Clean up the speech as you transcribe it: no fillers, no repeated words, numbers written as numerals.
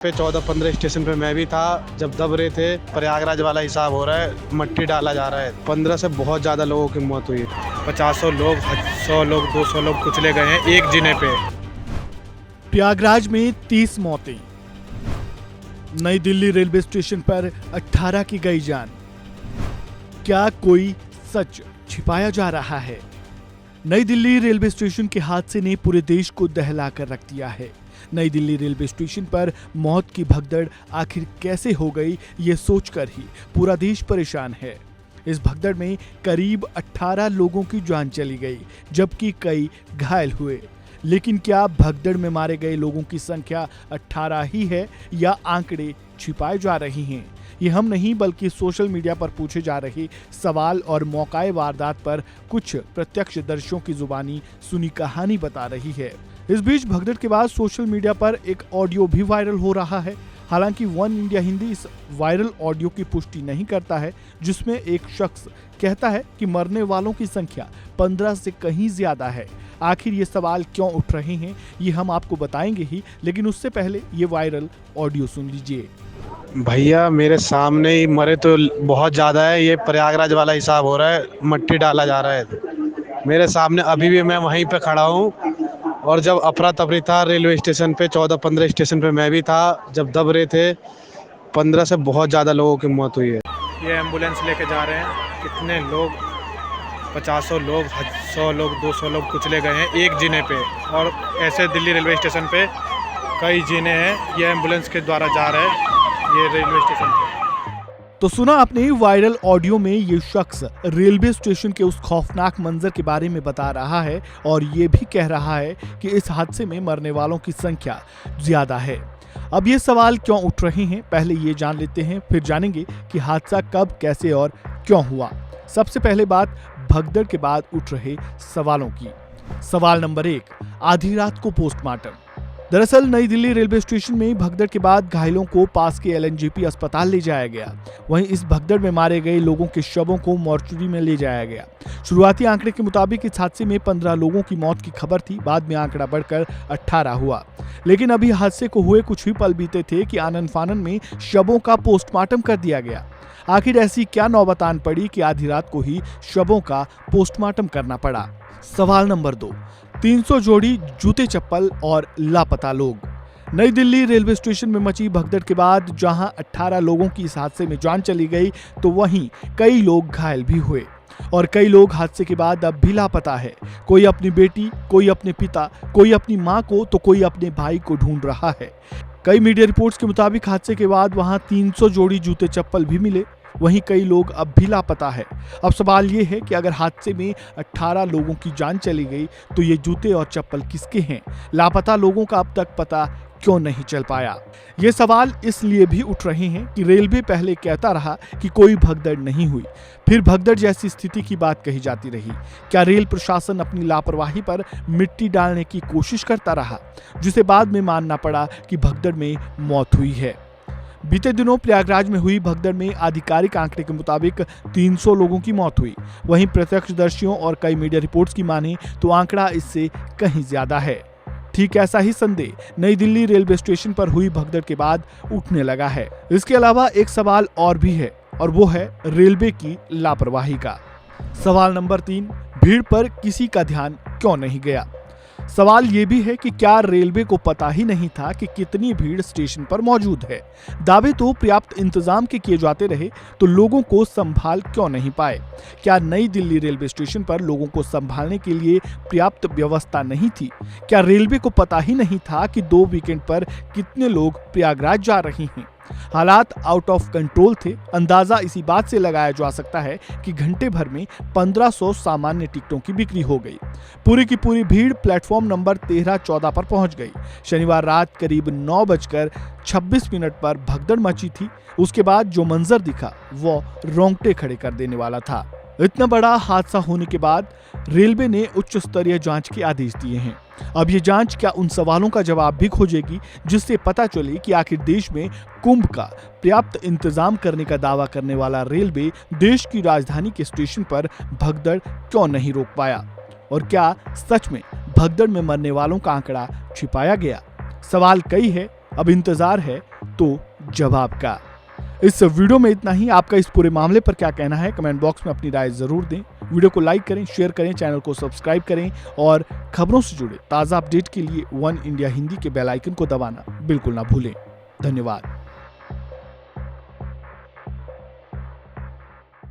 पे 14-15 स्टेशन पे मैं भी था जब दब रहे थे। प्रयागराज वाला हिसाब हो रहा है, मट्टी डाला जा रहा है। 15 से बहुत ज्यादा लोगों की मौत हुई है। 50 लोग, 100 लोग, 200 लोग कुचले गए हैं एक जिने पे। प्रयागराज में 30 मौतें। नई दिल्ली रेलवे स्टेशन पर 18 की गई जान। क्या कोई सच छिपाया जा रहा है? नई दिल्ली रेलवे स्टेशन के हादसे ने पूरे देश को दहला कर रख दिया है। नई दिल्ली रेलवे स्टेशन पर मौत की भगदड़ आखिर कैसे हो गई, ये सोचकर ही पूरा देश परेशान है। इस भगदड़ में करीब 18 लोगों की जान चली गई, जबकि कई घायल हुए। लेकिन क्या भगदड़ में मारे गए लोगों की संख्या 18 ही है या आंकड़े छिपाए जा रहे हैं? ये हम नहीं बल्कि सोशल मीडिया पर पूछे जा रहे सवाल और मौकाए वारदात पर कुछ प्रत्यक्षदर्शियों की जुबानी सुनी कहानी बता रही है। इस बीच भगदड़ के बाद सोशल मीडिया पर एक ऑडियो भी वायरल हो रहा है। हालांकि वन इंडिया हिंदी इस वायरल ऑडियो की पुष्टि नहीं करता है, जिसमें एक शख्स कहता है कि मरने वालों की संख्या 15 से कहीं ज्यादा है। आखिर ये सवाल क्यों उठ रहे हैं, ये हम आपको बताएंगे ही, लेकिन उससे पहले ये वायरल ऑडियो सुन लीजिए। भैया मेरे सामने ही मरे तो बहुत ज्यादा है। ये प्रयागराज वाला हिसाब हो रहा है, मट्टी डाला जा रहा है मेरे सामने। अभी भी मैं वहीं पे खड़ा हूँ। और जब अफरा तफरी था रेलवे स्टेशन पे, 14-15 स्टेशन पे मैं भी था जब दब रहे थे। 15 से बहुत ज्यादा लोगों की मौत हुई है। ये एम्बुलेंस लेके जा रहे हैं, कितने लोग, 50 लोग, 100 लोग, 200 लोग कुचले गए हैं एक जिने पे। और ऐसे दिल्ली रेलवे स्टेशन पे कई जिने हैं। ये एम्बुलेंस के द्वारा जा रहे हैं ये रेलवे स्टेशन पे। तो सुना आपने, वायरल ऑडियो में ये शख्स रेलवे स्टेशन के उस खौफनाक मंजर के बारे में बता रहा है और ये भी कह रहा है कि इस हादसे में मरने वालों की संख्या ज्यादा है। अब ये सवाल क्यों उठ रहे हैं, पहले ये जान लेते हैं, फिर जानेंगे कि हादसा कब, कैसे और क्यों हुआ। सबसे पहले बात भगदड़ के बाद उठ रहे सवालों की। सवाल नंबर 1, आधी रात को पोस्टमार्टम। दरअसल नई दिल्ली रेलवे स्टेशन में भगदड़ के बाद घायलों को पास के एलएनजेपी अस्पताल ले जाया गया। वहीं इस भगदड़ में मारे गए लोगों के शवों को मॉर्चरी में ले जाया गया। शुरुआती आंकड़े के मुताबिक इस हादसे में 15 लोगों की मौत की खबर थी, बाद में आंकड़ा बढ़कर 18 हुआ। लेकिन अभी हादसे को हुए कुछ ही पल बीते थे कि आनन फानन में शवों का पोस्टमार्टम कर दिया गया। आखिर ऐसी क्या नौबत आन पड़ी कि आधी रात को ही शवों का पोस्टमार्टम करना पड़ा? सवाल नंबर 2, 300 जोड़ी जूते चप्पल और लापता लोग। नई दिल्ली रेलवे स्टेशन में मची भगदड़ के बाद जहां 18 लोगों की इस हादसे में जान चली गई, तो वहीं कई लोग घायल भी हुए और कई लोग हादसे के बाद अब भी लापता है। कोई अपनी बेटी, कोई अपने पिता, कोई अपनी मां को, तो कोई अपने भाई को ढूंढ रहा है। कई मीडिया रिपोर्ट्स के मुताबिक हादसे के बाद वहां 300 जोड़ी जूते चप्पल भी मिले। वहीं कई लोग अब भी लापता है। अब सवाल ये है कि अगर हादसे में 18 लोगों की जान चली गई, तो ये जूते और चप्पल किसके हैं? लापता लोगों का अब तक पता क्यों नहीं चल पाया? ये सवाल इसलिए भी उठ रहे हैं कि रेलवे पहले कहता रहा कि कोई भगदड़ नहीं हुई, फिर भगदड़ जैसी स्थिति की बात कही जाती रही। क्या रेल प्रशासन अपनी लापरवाही पर मिट्टी डालने की कोशिश करता रहा, जिसे बाद में मानना पड़ा कि भगदड़ में मौत हुई है? बीते दिनों प्रयागराज में हुई भगदड़ में आधिकारिक आंकड़े के मुताबिक 300 लोगों की मौत हुई। वहीं प्रत्यक्षदर्शियों और कई मीडिया रिपोर्ट्स की माने तो आंकड़ा इससे कहीं ज्यादा है। ठीक ऐसा ही संदेह नई दिल्ली रेलवे स्टेशन पर हुई भगदड़ के बाद उठने लगा है। इसके अलावा एक सवाल और भी है, और वो है रेलवे की लापरवाही का। सवाल नंबर 3, भीड़ पर किसी का ध्यान क्यों नहीं गया? सवाल ये भी है कि क्या रेलवे को पता ही नहीं था कि कितनी भीड़ स्टेशन पर मौजूद है? दावे तो पर्याप्त इंतजाम के किए जाते रहे, तो लोगों को संभाल क्यों नहीं पाए? क्या नई दिल्ली रेलवे स्टेशन पर लोगों को संभालने के लिए पर्याप्त व्यवस्था नहीं थी? क्या रेलवे को पता ही नहीं था कि 2 वीकेंड पर कितने लोग प्रयागराज जा रहे हैं? हालात आउट ऑफ कंट्रोल थे। अंदाजा इसी बात से लगाया जा सकता है कि घंटे भर में 1500 सामान्य टिकटों की बिक्री हो गई। पूरी की पूरी भीड़ प्लेटफॉर्म नंबर 13-14 पर पहुंच गई। शनिवार रात करीब 9:26 पर भगदड़ मची थी। उसके बाद जो मंजर दिखा वो रोंगटे खड़े कर देने वाला था। इतना बड़ा हादसा होने के बाद रेलवे ने उच्च स्तरीय जांच के आदेश दिए हैं। अब ये जांच क्या उन सवालों का जवाब भी खोजेगी, जिससे पता चले कि आखिर देश में कुंभ का पर्याप्त इंतजाम करने का दावा करने वाला रेलवे देश की राजधानी के स्टेशन पर भगदड़ क्यों नहीं रोक पाया, और क्या सच में भगदड़ में मरने वालों का आंकड़ा छिपाया गया? सवाल कई है, अब इंतजार है तो जवाब का। इस वीडियो में इतना ही। आपका इस पूरे मामले पर क्या कहना है, कमेंट बॉक्स में अपनी राय जरूर दें। वीडियो को लाइक करें, शेयर करें, चैनल को सब्सक्राइब करें और खबरों से जुड़े ताज़ा अपडेट के लिए वन इंडिया हिंदी के बेल आइकन को दबाना बिल्कुल ना भूलें। धन्यवाद।